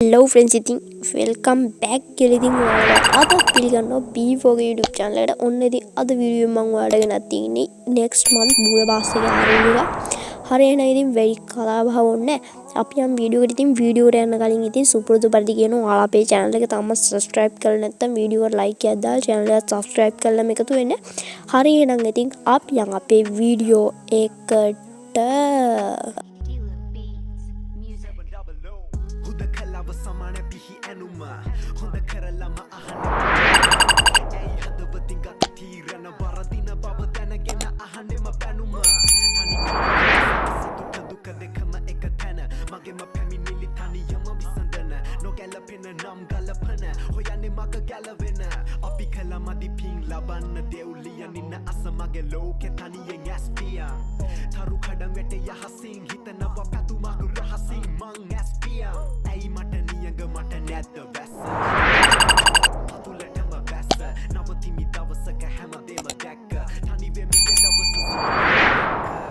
Hello friends, ඉතින් welcome back කියලා ඉතින් ඔයාලා අද පිළිගන්නවා B4 YouTube channel එකට. ඔන්න ඉතින් අද වීඩියෝ මම ඔයාලට ගෙනත් තියෙන්නේ next month බුය බාස් එක ආරම්භ එක. හරියන ඉතින් very කලාබහ වුණේ. අපි යම් වීඩියෝ එකට ඉතින් වීඩියෝ එකට යන්න කලින් ඉතින් සුපුරුදු පරිදි කියනවා ඔයාලා අපේ channel එක තාම subscribe කරලා නැත්නම් වීඩියෝ එකට like එකක් දාලා channel එක subscribe කරලා මේකතු වෙන්න. හරියනම් ඉතින් අපි යන් අපේ වීඩියෝ එකට සමාන පිහි ඇනුම හොඳ කරලම අහන්න ඇයි හදවතින් ගත තීරණ වරදින බව දැනගෙන අහන්නෙම පැනුම සතුට දුක දෙකම එක තැන මගේම පැමිණිලි තනියම විසඳන නොගැලපෙන නම් ගලපන හොයන්නේ මග ගැලවෙන අපි කළමදි පින් ලබන්න දෙව්ලියන් ඉන්න අසමගේ ලෝකෙ තනියෙන් ඇස්පියන් තරු කඩම් වැට යහසින් හිතනවා පැතුමක් රහසින් මං ඇස්පියන් ඇයි මට නියඟ මට නැද්ද වැස්ස පතුලටම වැස්ස නවතිමි දවසක හැමදේම දැක්ක තනිවෙමි දවස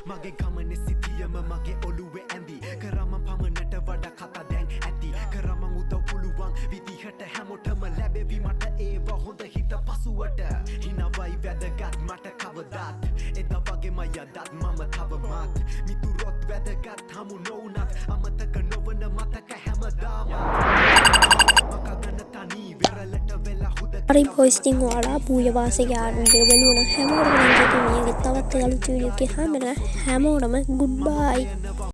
මගේ ගමනේ සිටියම මගේ ඔළුවේ ඇඳි කරම පමණට වඩා කතා දැන් ඇති කරම උදව් පුළුවන් විදිහට හැමෝටම ලැබෙවි මට ඒව හොඳ හිත පසුවට හිනවයි වැදගත් මට කවදාත් එදා වගේම යදත් මම තවමත් මිතුරොත් වැදගත් හමු නොවුනත් අමතක නොවන මතක හැමදාම මකගන්න තනි වෙරළට වෙලා හුද හරි boys ඉතින් ඔයාලා බුය බාස් එක ආරම්භ එක බලුවා නම් හැමෝටම මම කියනවා මේක තවත් අලුත් වීඩියෝ එකක් හැමෝටම goodbye.